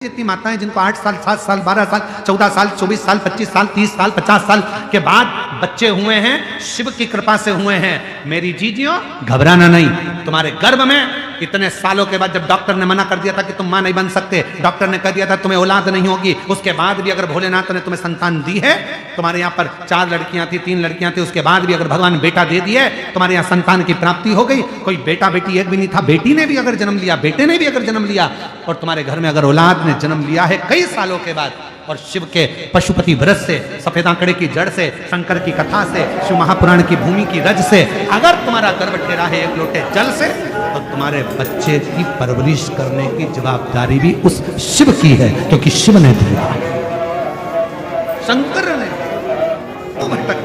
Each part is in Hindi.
जितनी माताएं जिनको 8 साल 7 साल 12 साल 14 साल 24 साल 25 साल 30 साल 50 साल के बाद बच्चे हुए हैं, शिव की कृपा से हुए हैं। मेरी जीजियों घबराना नहीं। तुम्हारे गर्भ में इतने सालों के बाद जब डॉक्टर ने मना कर दिया था कि तुम मां नहीं बन सकते, डॉक्टर ने कह दिया था तुम्हें औलाद नहीं होगी, उसके बाद भी अगर भोलेनाथ ने तुम्हें संतान दी है, तुम्हारे यहाँ पर 4 लड़कियां थी 3 लड़कियां थी, उसके बाद भी अगर भगवान बेटा दे दिए, तुम्हारे यहाँ संतान की प्राप्ति हो गई। कोई बेटा बेटी एक भी नहीं था, बेटी ने भी अगर जन्म लिया, बेटे ने भी अगर जन्म लिया, और तुम्हारे घर में अगर औलाद ने जन्म लिया है कई सालों के बाद, और शिव के पशुपति व्रत से, सफेद आंकड़े की जड़ से, शंकर की कथा से, शिव महापुराण की भूमि की रज से अगर तुम्हारा गर्भ ठहरा है एक लोटे जल से, तो तुम्हारे बच्चे की परवरिश करने की जवाबदारी भी उस शिव की है, क्योंकि शिव ने दिया, शंकर ने। तो भटक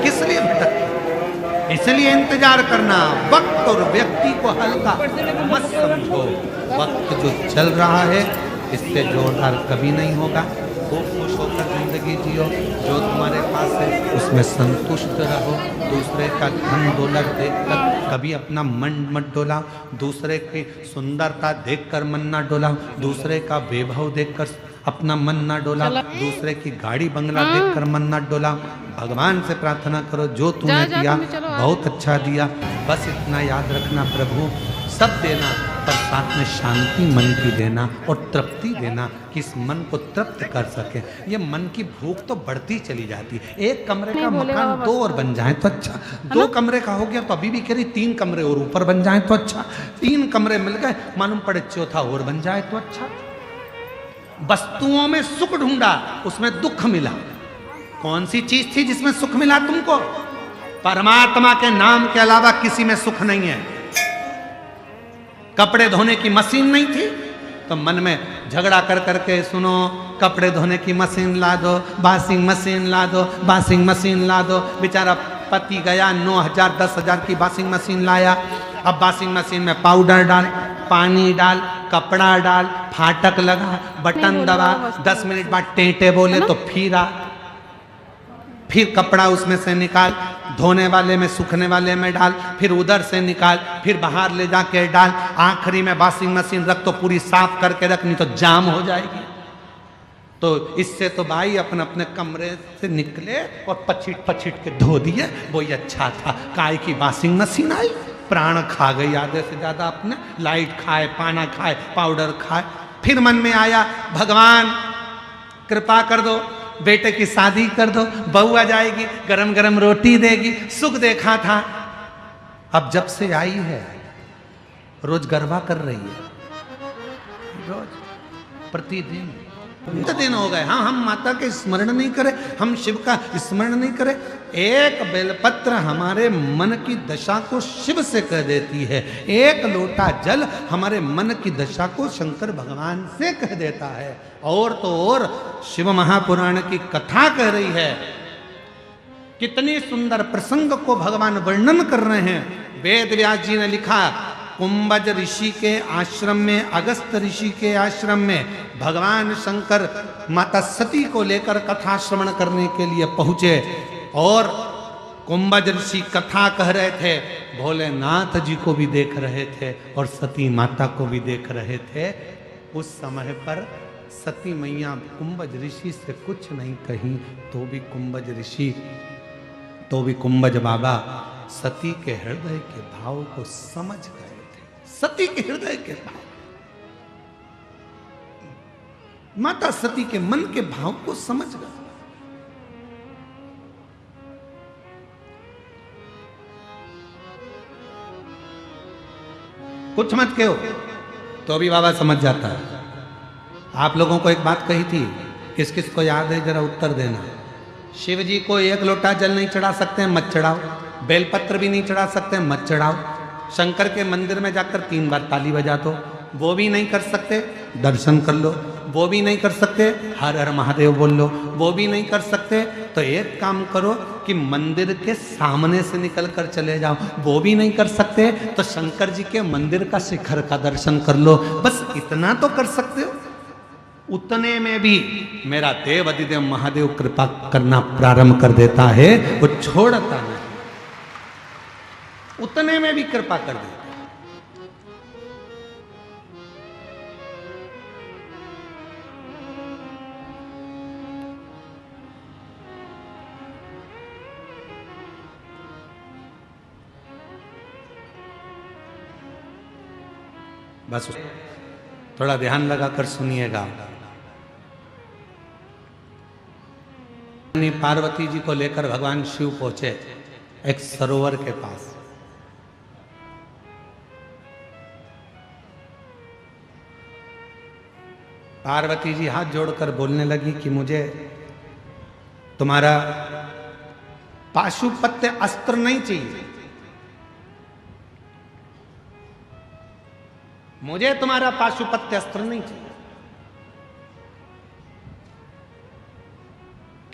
किस लिए भटक? इसलिए इंतजार करना, वक्त और व्यक्ति को हल्का मत समझो। वक्त जो चल रहा है इससे जोरदार कभी नहीं होगा। खूब खुश होकर जिंदगी जियो, जो तुम्हारे पास है उसमें संतुष्ट रहो। दूसरे का धन दौलत देखकर कभी अपना मन मत डोलाओ, दूसरे की सुंदरता देखकर मन ना डोलाओ, दूसरे का वैभव देखकर अपना मन ना डोलाओ, दूसरे की गाड़ी बंगला देखकर मन ना डोलाओ। भगवान से प्रार्थना करो जो तूने दिया बहुत अच्छा दिया, बस इतना याद रखना प्रभु सब देना, पर साथ में शांति मन की देना और तृप्ति देना कि इस मन को तृप्त कर सके। ये मन की भूख तो बढ़ती चली जाती है। एक कमरे का मकान 2 और बन जाए तो अच्छा, 2 कमरे का हो गया तो अभी भी कह रही 3 कमरे और ऊपर बन जाए तो अच्छा, 3 कमरे मिल गए मालूम पड़े चौथा और बन जाए तो अच्छा। वस्तुओं में सुख ढूंढा, उसमें दुख मिला। कौन सी चीज थी जिसमें सुख मिला तुमको? परमात्मा के नाम के अलावा किसी में सुख नहीं है। कपड़े धोने की मशीन नहीं थी तो मन में झगड़ा कर करके सुनो कपड़े धोने की मशीन ला दो, वॉशिंग मशीन ला दो, वॉशिंग मशीन ला दो। बेचारा पति गया 9,000 10,000 की वॉशिंग मशीन लाया। अब वॉशिंग मशीन में पाउडर डाल, पानी डाल, कपड़ा डाल, फाटक लगा, बटन दबा, 10 मिनट बाद टेंटे बोले तो फिर कपड़ा उसमें से निकाल, धोने वाले में सूखने वाले में डाल, फिर उधर से निकाल, फिर बाहर ले जाके डाल, आखिरी में वॉशिंग मशीन रख तो पूरी साफ करके रख, नहीं तो जाम हो जाएगी। तो इससे तो भाई अपने अपने कमरे से निकले और पछिट के धो दिए, वही अच्छा था। काय की वॉशिंग मशीन आई, प्राण खा गई आधे से ज्यादा अपने, लाइट खाए, पाना खाए, पाउडर खाए। फिर मन में आया भगवान कृपा कर दो, बेटे की शादी कर दो, बहू आ जाएगी, गरम गरम रोटी देगी, सुख देखा था। अब जब से आई है रोज गरबा कर रही है, रोज प्रतिदिन दिन हो गए। हाँ, हम माता के स्मरण नहीं करें, हम शिव का स्मरण नहीं करें। एक बेलपत्र हमारे मन की दशा को शिव से कह देती है, एक लोटा जल हमारे मन की दशा को शंकर भगवान से कह देता है। और तो और शिव महापुराण की कथा कह रही है, कितनी सुंदर प्रसंग को भगवान वर्णन कर रहे हैं। वेद व्यास जी ने लिखा, कुंभज ऋषि के आश्रम में, अगस्त ऋषि के आश्रम में भगवान शंकर माता सती को लेकर कथा श्रवण करने के लिए पहुंचे, और कुंभज ऋषि कथा कह रहे थे, भोलेनाथ जी को भी देख रहे थे और सती माता को भी देख रहे थे। उस समय पर सती मैया कुंभज ऋषि से कुछ नहीं कही, तो भी कुंभज बाबा सती के हृदय के भाव को समझ गए थे। सती के हृदय के भाव, माता सती के मन के भाव को समझ गए। कुछ मत कहो तो भी बाबा समझ जाता है। आप लोगों को एक बात कही थी, किस किस को याद है जरा उत्तर देना। शिव जी को 1 लोटा जल नहीं चढ़ा सकते, मत चढ़ाओ। बेलपत्र भी नहीं चढ़ा सकते, मत चढ़ाओ। शंकर के मंदिर में जाकर 3 बार ताली बजा दो, वो भी नहीं कर सकते, दर्शन कर लो। वो भी नहीं कर सकते, हर हर महादेव बोल लो। वो भी नहीं कर सकते तो एक काम करो कि मंदिर के सामने से निकल कर चले जाओ। वो भी नहीं कर सकते तो शंकर जी के मंदिर का शिखर का दर्शन कर लो। बस इतना तो कर सकते हो। उतने में भी मेरा देव अधिदेव महादेव कृपा करना प्रारंभ कर देता है, वो छोड़ता नहीं, उतने में भी कृपा कर देता है। बस थोड़ा ध्यान लगाकर सुनिएगा। पार्वती जी को लेकर भगवान शिव पहुंचे एक सरोवर के पास। पार्वती जी हाथ जोड़कर बोलने लगी कि मुझे तुम्हारा पाशुपत्य अस्त्र नहीं चाहिए, मुझे तुम्हारा पाशुपत्य अस्त्र नहीं चाहिए।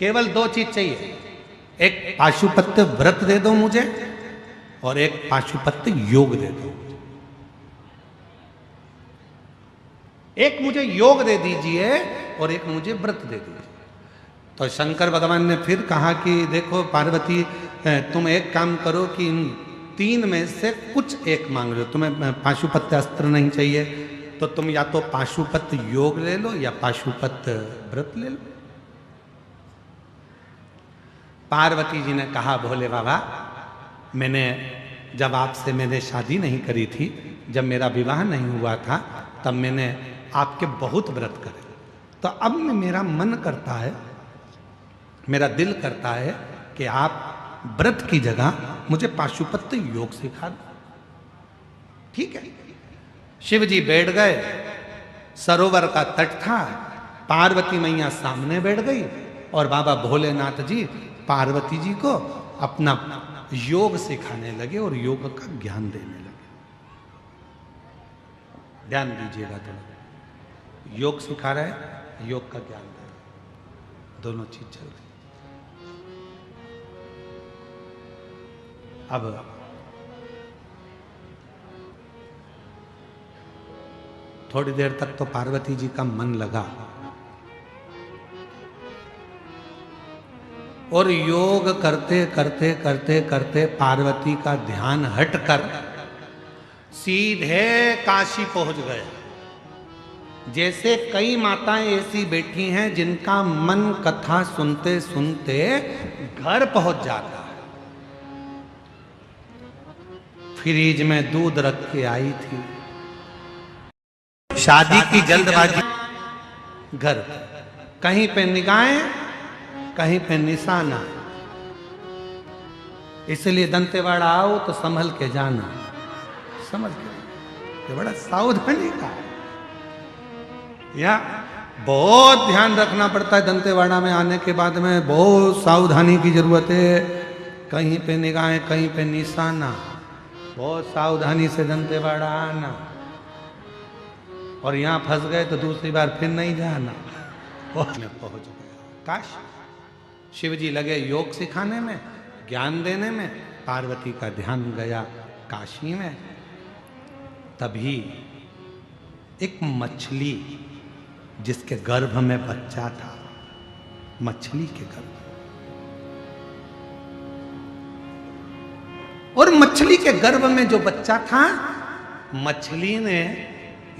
केवल दो चीज चाहिए, एक पाशुपत्य व्रत दे दो मुझे और एक पाशुपत्य योग दे दो। एक मुझे योग दे दीजिए और एक मुझे व्रत दे दीजिए। तो शंकर भगवान ने फिर कहा कि देखो पार्वती, तुम एक काम करो कि इन तीन में से कुछ एक मांग लो। तुम्हें पाशुपत्य अस्त्र नहीं चाहिए तो तुम या तो पाशुपत्य योग ले लो या पाशुपत्य व्रत ले लो। पार्वती जी ने कहा भोले बाबा, जब आपसे मैंने शादी नहीं करी थी, जब मेरा विवाह नहीं हुआ था, तब मैंने आपके बहुत व्रत करे। तो अब मेरा मन करता है, मेरा दिल करता है कि आप व्रत की जगह मुझे पाशुपत्य योग सिखा दो। ठीक है। शिव जी बैठ गए, सरोवर का तट था, पार्वती मैया सामने बैठ गई और बाबा भोलेनाथ जी पार्वती जी को अपना योग सिखाने लगे और योग का ज्ञान देने लगे। ध्यान दीजिएगा, दोनों योग सिखा रहे हैं, योग का ज्ञान दे रहे, दोनों चीज चल रही। अब थोड़ी देर तक तो पार्वती जी का मन लगा और योग करते करते करते करते पार्वती का ध्यान हटकर सीधे काशी पहुंच गए। जैसे कई माताएं ऐसी बैठी हैं जिनका मन कथा सुनते सुनते घर पहुंच जाता है। फ्रिज में दूध रख के आई थी, शादी की जल्दबाजी, घर कहीं पे निगाहें कहीं पे निशाना, इसलिए दंतेवाड़ा आओ तो संभल के जाना, समझ के, ये बड़ा सावधानी का है। या बहुत ध्यान रखना पड़ता है दंतेवाड़ा में आने के बाद में, बहुत सावधानी की जरूरत है। कहीं पे निगाहें कहीं पे निशाना, बहुत सावधानी से दंतेवाड़ा आना, और यहां फंस गए तो दूसरी बार फिर नहीं जाना। पहुंच गया काशी। शिव जी लगे योग सिखाने में, ज्ञान देने में, पार्वती का ध्यान गया काशी में। तभी एक मछली जिसके गर्भ में बच्चा था, मछली के गर्भ, और मछली के गर्भ में जो बच्चा था, मछली ने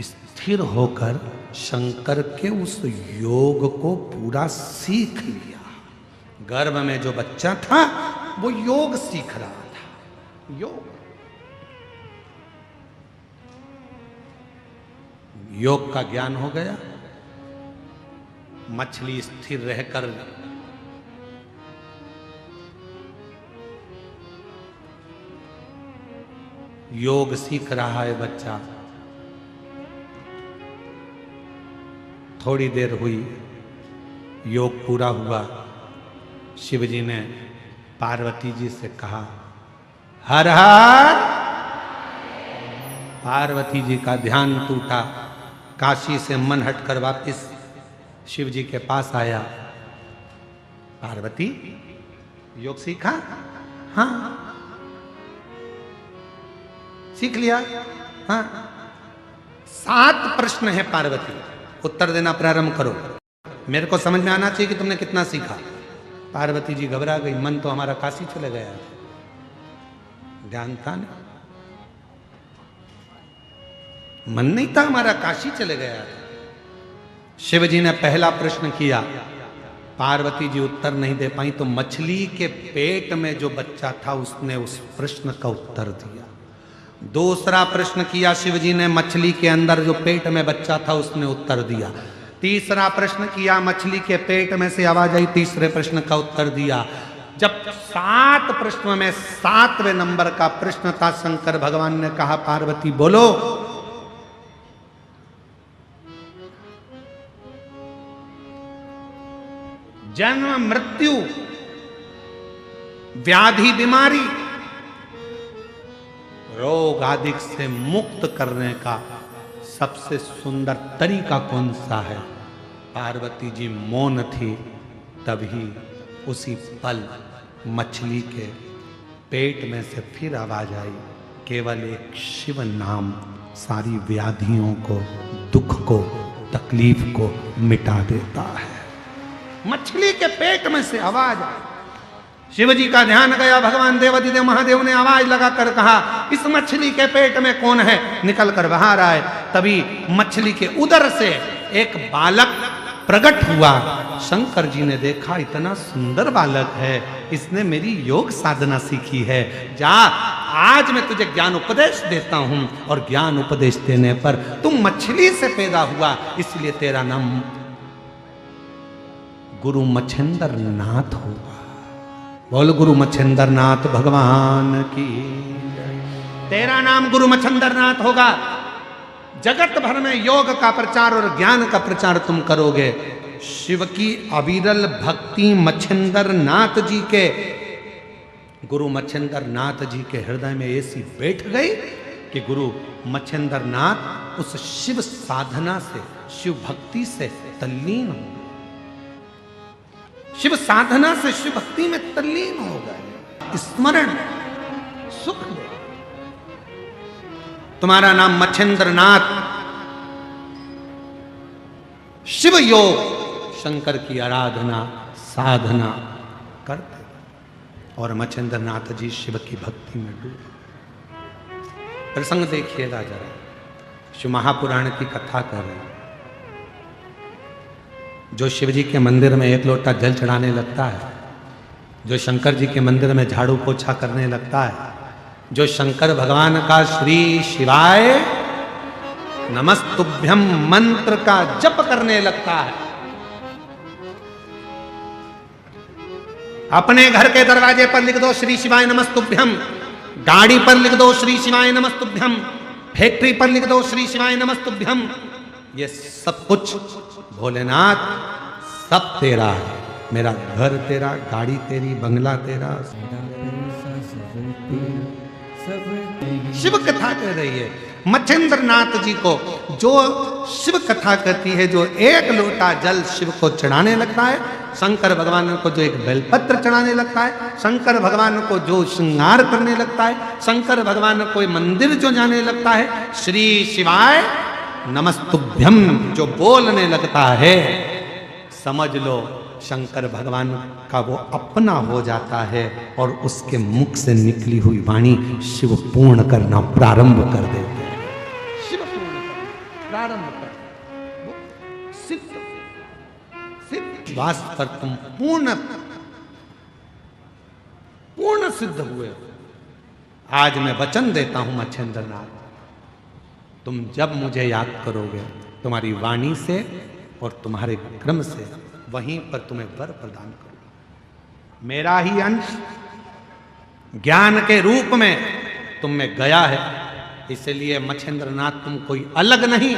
स्थिर होकर शंकर के उस योग को पूरा सीख लिया। गर्भ में जो बच्चा था वो योग सीख रहा था। योग का ज्ञान हो गया। मछली स्थिर रहकर योग सीख रहा है बच्चा। थोड़ी देर हुई, योग पूरा हुआ। शिव जी ने पार्वती जी से कहा, हर हर। पार्वती जी का ध्यान टूटा, काशी से मन हटकर वापस शिव जी के पास आया। पार्वती, योग सीखा? हाँ, सीख लिया। हाँ, 7 प्रश्न है पार्वती, उत्तर देना प्रारंभ करो। मेरे को समझ में आना चाहिए कि तुमने कितना सीखा। पार्वती जी घबरा गई, मन तो हमारा काशी चले गया, ध्यान था ना, मन नहीं था हमारा, काशी चले गया था। शिव जी ने पहला प्रश्न किया, पार्वती जी उत्तर नहीं दे पाई, तो मछली के पेट में जो बच्चा था उसने उस प्रश्न का उत्तर दिया। दूसरा प्रश्न किया शिव जी ने, मछली के अंदर जो पेट में बच्चा था उसने उत्तर दिया। तीसरा प्रश्न किया, मछली के पेट में से आवाज आई, तीसरे प्रश्न का उत्तर दिया। जब 7 प्रश्नों में 7वें नंबर का प्रश्न था, शंकर भगवान ने कहा पार्वती बोलो। जन्म मृत्यु व्याधि बीमारी रोग आदि से मुक्त करने का सबसे सुंदर तरीका कौन सा है? पार्वती जी मौन थी, तभी उसी पल मछली के पेट में से फिर आवाज आई, केवल एक शिव नाम सारी व्याधियों को, दुख को, तकलीफ को मिटा देता है। मछली के पेट में से आवाज आई, शिव जी का ध्यान गया, भगवान देवाधिदेव महादेव ने आवाज लगाकर कहा, इस मछली के पेट में कौन है? निकल कर बाहर आए। तभी मछली के उदर से एक बालक प्रकट हुआ। शंकर जी ने देखा, इतना सुंदर बालक है, इसने मेरी योग साधना सीखी है। जा, आज मैं तुझे ज्ञान उपदेश देता हूं, और ज्ञान उपदेश देने पर तुम मछली से पैदा हुआ, इसलिए तेरा नाम गुरु मच्छिंद्र नाथ होगा। बोल गुरु मच्छिंद्र नाथ भगवान की, तेरा नाम गुरु मच्छिंद्र नाथ होगा। जगत भर में योग का प्रचार और ज्ञान का प्रचार तुम करोगे। शिव की अविरल भक्ति मच्छिंद्र नाथ जी के, गुरु मच्छिंद्र नाथ जी के हृदय में ऐसी बैठ गई कि गुरु मच्छिंद्र नाथ उस शिव साधना से, शिव भक्ति से तल्लीन हो, शिव साधना से शिव भक्ति में तल्लीन हो गए। स्मरण सुख ले। तुम्हारा नाम मच्छिंद्र नाथ, शिव योग, शंकर की आराधना साधना करते, और मच्छिंद्र नाथ जी शिव की भक्ति में डूबे। प्रसंग देखिएगा जरा, शिव महापुराण की कथा कर रहे हैं। जो शिव जी के मंदिर में 1 लोटा जल चढ़ाने लगता है, जो शंकर जी के मंदिर में झाड़ू पोछा करने लगता है, जो शंकर भगवान का श्री शिवाय नमस्तुभ्यम मंत्र का जप करने लगता है, अपने घर के दरवाजे पर लिख दो श्री शिवाय नमस्तुभ्यम, गाड़ी पर लिख दो श्री शिवाय नमस्तुभ्यम, फैक्ट्री पर लिख दो श्री शिवाय नमस्तुभ्यम। ये सब कुछ भोलेनाथ सब तेरा है। मेरा घर तेरा, गाड़ी तेरी, बंगला तेरा। शिव कथा कह रही है मच्छिंद्र नाथ जी को, जो शिव कथा कहती है, जो 1 लोटा जल शिव को चढ़ाने लगता है, शंकर भगवान को जो एक बेलपत्र चढ़ाने लगता है, शंकर भगवान को जो श्रृंगार करने लगता है, शंकर भगवान को मंदिर जो जाने लगता है, श्री शिवाय नमस्तुभ्यम जो बोलने लगता है, समझ लो शंकर भगवान का वो अपना हो जाता है, और उसके मुख से निकली हुई वाणी शिव पूर्ण करना प्रारंभ कर देते हैं। शिव पूर्ण करना प्रारंभ कर, सिद्ध वास्तव पर तुम पूर्ण सिद्ध हुए। आज मैं वचन देता हूं मच्छिंद्र नाथ, तुम जब मुझे याद करोगे, तुम्हारी वाणी से और तुम्हारे क्रम से, वहीं पर तुम्हें वर प्रदान करूंगा। मेरा ही अंश ज्ञान के रूप में तुम में गया है, इसलिए मच्छिंद्र नाथ तुम कोई अलग नहीं,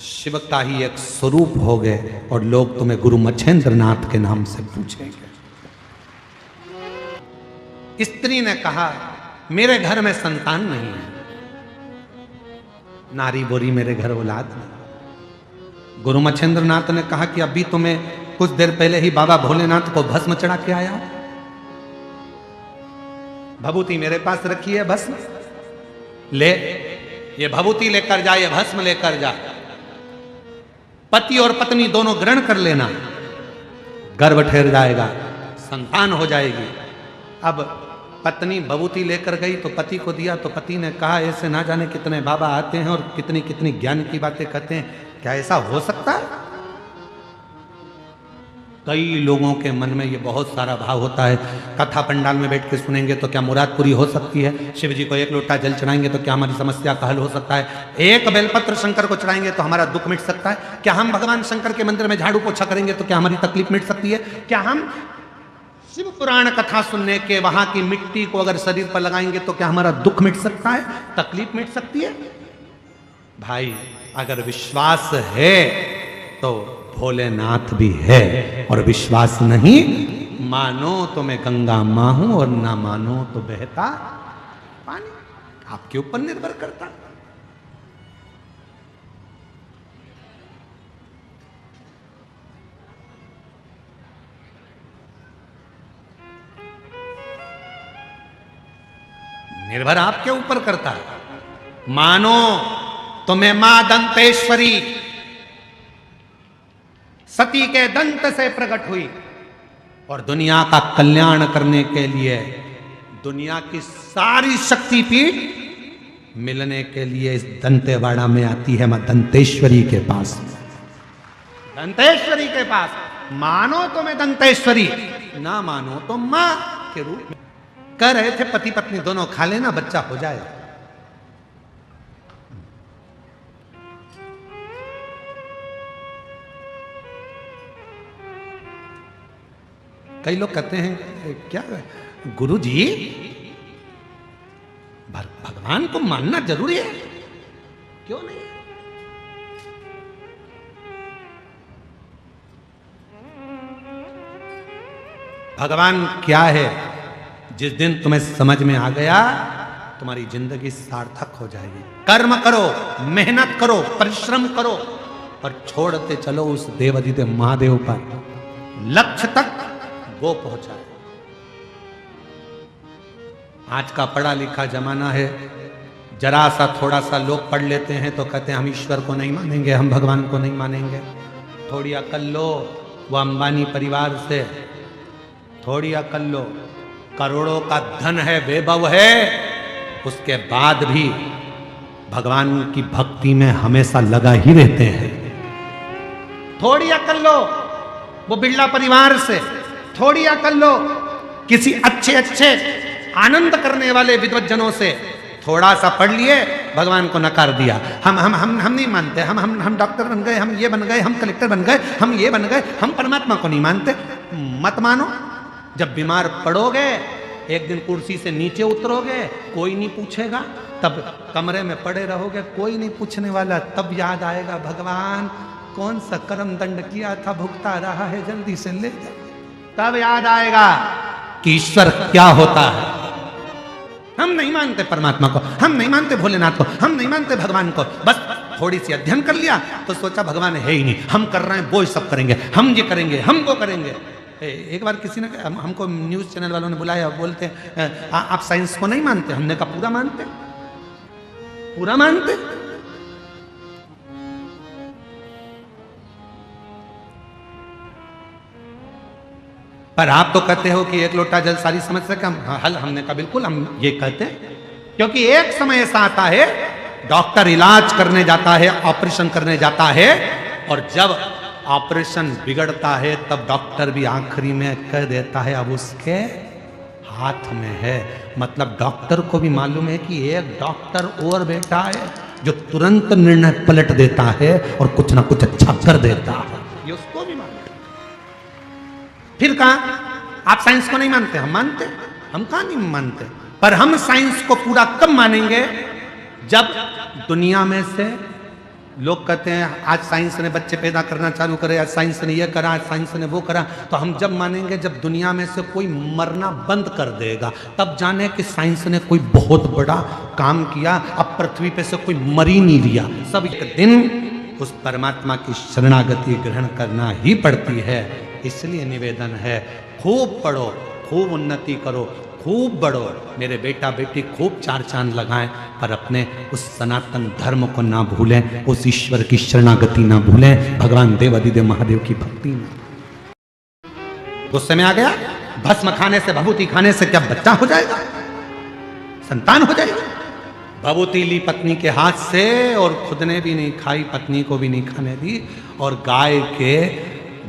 शिव का ही एक स्वरूप हो गए, और लोग तुम्हें गुरु मच्छिंद्र नाथ के नाम से पूछेंगे। स्त्री ने कहा, मेरे घर में संतान नहीं है, नारी बोरी मेरे घर औलाद नहीं। गुरु मच्छिंद्र नाथ ने कहा कि अभी तुम्हें कुछ देर पहले ही बाबा भोलेनाथ को भस्म चढ़ा के आया, भभूति मेरे पास रखी है, भस्म ले, ये भभूति लेकर जा, ये भस्म लेकर जा, पति और पत्नी दोनों ग्रहण कर लेना, गर्भ ठहर जाएगा, संतान हो जाएगी। अब पत्नी भभूति लेकर गई तो पति को दिया, तो पति ने कहा, ऐसे ना जाने कितने बाबा आते हैं और कितनी कितनी ज्ञान की बातें कहते हैं, क्या ऐसा हो सकता है? कई लोगों के मन में ये बहुत सारा भाव होता है, कथा पंडाल में बैठ के सुनेंगे तो क्या मुराद पूरी हो सकती है, शिव जी को एक लोटा जल चढ़ाएंगे तो क्या हमारी समस्या का हल हो सकता है, एक बेलपत्र शंकर को चढ़ाएंगे तो हमारा दुख मिट सकता है, क्या हम भगवान शंकर के मंदिर में झाड़ू पोछा करेंगे तो क्या हमारी तकलीफ मिट सकती है, क्या हम शिव पुराण कथा सुनने के वहां की मिट्टी को अगर शरीर पर लगाएंगे तो क्या हमारा दुख मिट सकता है, तकलीफ मिट सकती है। भाई अगर विश्वास है तो भोलेनाथ भी है, और विश्वास नहीं, मानो तो मैं गंगा मां हूं और ना मानो तो बहता पानी, आपके ऊपर निर्भर करता। निर्भर आपके ऊपर करता है। मानो तो मैं मां दंतेश्वरी सती के दंत से प्रकट हुई और दुनिया का कल्याण करने के लिए दुनिया की सारी शक्तिपीठ मिलने के लिए इस दंतेवाड़ा में आती है, मां दंतेश्वरी के पास। दंतेश्वरी के पास मानो तो मैं दंतेश्वरी, ना मानो तो मां के रूप में। कह रहे थे पति पत्नी दोनों खा लेना, बच्चा हो जाए। कई लोग कहते हैं क्या गुरु जी भगवान को मानना जरूरी है, क्यों नहीं? भगवान क्या है, जिस दिन तुम्हें समझ में आ गया तुम्हारी जिंदगी सार्थक हो जाएगी। कर्म करो, मेहनत करो, परिश्रम करो और छोड़ते चलो उस देवाधिदेव महादेव पर, लक्ष्य तक वो पहुंचाए। आज का पढ़ा लिखा जमाना है, जरा सा थोड़ा सा लोग पढ़ लेते हैं तो कहते हैं हम ईश्वर को नहीं मानेंगे, हम भगवान को नहीं मानेंगे। थोड़ी अकल लो, वो अंबानी परिवार से थोड़ी अकल लो, करोड़ों का धन है, वैभव है, उसके बाद भी भगवान की भक्ति में हमेशा लगा ही रहते हैं। थोड़ी अकल लो वो बिरला परिवार से, थोड़ी अकल लो किसी अच्छे अच्छे आनंद करने वाले विद्वज्जनों से। थोड़ा सा पढ़ लिए, भगवान को नकार दिया, हम नहीं मानते, हम डॉक्टर बन गए, हम ये बन गए, हम कलेक्टर बन गए, हम ये बन गए, हम परमात्मा को नहीं मानते। मत मानो। जब बीमार पड़ोगे, एक दिन कुर्सी से नीचे उतरोगे, कोई नहीं पूछेगा, तब कमरे में पड़े रहोगे, कोई नहीं पूछने वाला, तब याद आएगा भगवान कौन सा कर्म दंड किया था, भुगता रहा है, जल्दी से ले जा। तब याद आएगा कि ईश्वर क्या होता है। हम नहीं मानते परमात्मा को, हम नहीं मानते भोलेनाथ को, हम नहीं मानते भगवान को। बस थोड़ी सी अध्ययन कर लिया तो सोचा भगवान है ही नहीं, हम कर रहे हैं वो ही सब करेंगे, हम ये करेंगे, हम वो करेंगे। एक बार किसी ने हमको न्यूज चैनल वालों ने बुलाया, बोलते आप साइंस को नहीं मानते? हमने कहा पूरा मानते, पूरा मानते। पर आप तो कहते हो कि एक लोटा जल सारी समस्या का हल। हमने कहा बिल्कुल हम ये कहते हैं, क्योंकि एक समय ऐसा आता है डॉक्टर इलाज करने जाता है, ऑपरेशन करने जाता है, और जब ऑपरेशन बिगड़ता है तब डॉक्टर भी आखिरी में कह देता है अब उसके हाथ में है। मतलब डॉक्टर को भी मालूम है कि एक डॉक्टर और बैठा है जो तुरंत निर्णय पलट देता है और कुछ ना कुछ अच्छा कर देता है, ये उसको भी मालूम है। फिर कहा आप साइंस को नहीं मानते? हम मानते। हम कहाँ नहीं मानते, पर हम साइंस को पूरा कब मानेंगे जब दुनिया में से लोग कहते हैं आज साइंस ने बच्चे पैदा करना चालू करे, आज साइंस ने ये करा, आज साइंस ने वो करा। तो हम जब मानेंगे जब दुनिया में से कोई मरना बंद कर देगा, तब जाने कि साइंस ने कोई बहुत बड़ा काम किया, अब पृथ्वी पे से कोई मर ही नहीं लिया। सब एक दिन उस परमात्मा की शरणागति ग्रहण करना ही पड़ती है। इसलिए निवेदन है खूब पढ़ो, खूब उन्नति करो, खूब बढ़ो। मेरे बेटा बेटी खूब चार चांद लगाएं, पर अपने उस सनातन धर्म को ना भूलें, उस ईश्वर की शरणागति ना भूलें, भगवान देवाधिदेव महादेव की भक्ति में। गुस्से में आ गया, भस्म खाने से, भभूति खाने से क्या बच्चा हो जाएगा, संतान हो जाएगी? भभूति ली पत्नी के हाथ से और खुद ने भी नहीं खाई, पत्नी को भी नहीं खाने दी, और गाय के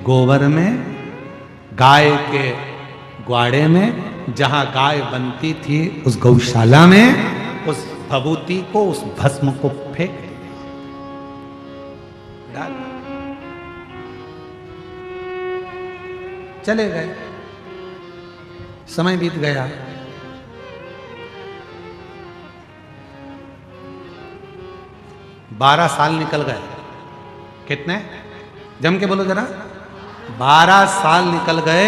गोबर में गाय के ग्वाड़े में, जहां गाय बनती थी उस गौशाला में उस भभूति को, उस भस्म को फेंक डाल, चले गए। समय बीत गया। बारह साल निकल गए। कितने? जम के बोलो जरा। 12 साल निकल गए।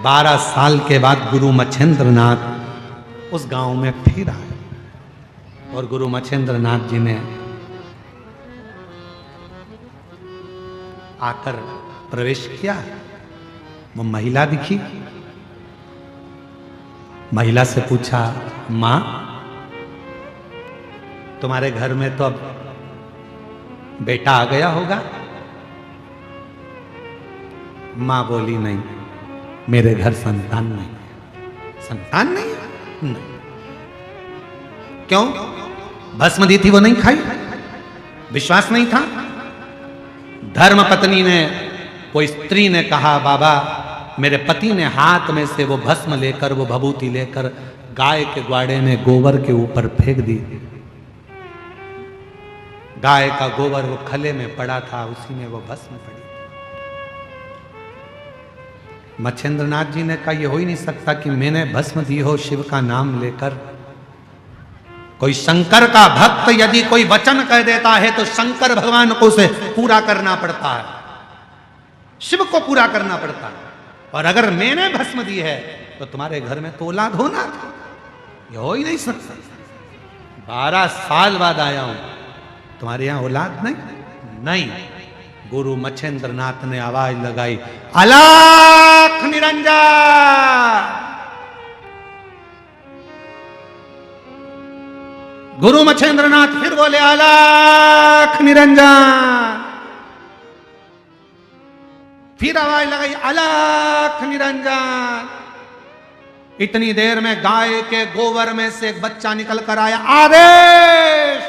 12 साल के बाद गुरु मच्छेंद्र नाथ उस गांव में फिर आए और गुरु मच्छेंद्र नाथ जी ने आकर प्रवेश किया। वो महिला दिखी। महिला से पूछा, मां तुम्हारे घर में तो अब बेटा आ गया होगा? मां बोली, नहीं, मेरे घर संतान नहीं। संतान नहीं? नहीं। क्यों? भस्म दी थी वो नहीं खाई? विश्वास नहीं था? धर्म पत्नी ने, कोई स्त्री ने कहा, बाबा मेरे पति ने हाथ में से वो भस्म लेकर, वो भभूति लेकर गाय के ग्वाड़े में गोबर के ऊपर फेंक दी। गाय का गोबर वो खले में पड़ा था, उसी में वो भस्म पड़ी। मच्छेंद्र नाथ जी ने कहा, ये हो ही नहीं सकता कि मैंने भस्म दी हो शिव का नाम लेकर। कोई शंकर का भक्त यदि कोई वचन कह देता है तो शंकर भगवान को उसे पूरा करना पड़ता है, शिव को पूरा करना पड़ता है। और अगर मैंने भस्म दी है तो तुम्हारे घर में तो औलाद होना था। ये हो ही नहीं सकता। 12 साल बाद आया हूं, तुम्हारे यहां औलाद नहीं? नहीं। गुरु मच्छेंद्र नाथ ने आवाज लगाई, अलख निरंजन। गुरु मच्छेंद्र नाथ फिर बोले, अलख निरंजन। फिर आवाज लगाई, अलख निरंजन। इतनी देर में गाय के गोबर में से एक बच्चा निकल कर आया। आदेश,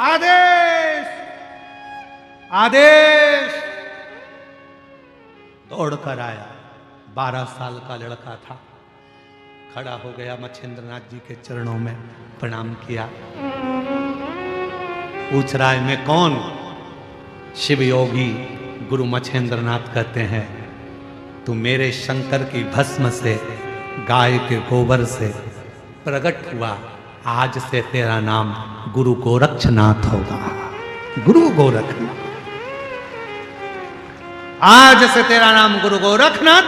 आदेश, आदेश। दौड़कर आया। 12 साल का लड़का था। खड़ा हो गया, मच्छेंद्र नाथ जी के चरणों में प्रणाम किया। पूछ रहा है, मैं कौन? शिव योगी गुरु मच्छेंद्र नाथ कहते हैं, तू मेरे शंकर की भस्म से, गाय के गोबर से प्रकट हुआ। आज से तेरा नाम गुरु गोरक्षनाथ होगा। गुरु गोरखनाथ। आज से तेरा नाम गुरु गोरखनाथ,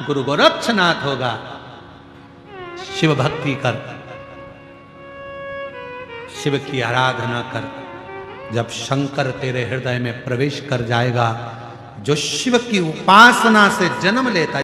गुरु गोरक्षनाथ होगा। शिव भक्ति कर, शिव की आराधना कर। जब शंकर तेरे हृदय में प्रवेश कर जाएगा, जो शिव की उपासना से जन्म लेता है,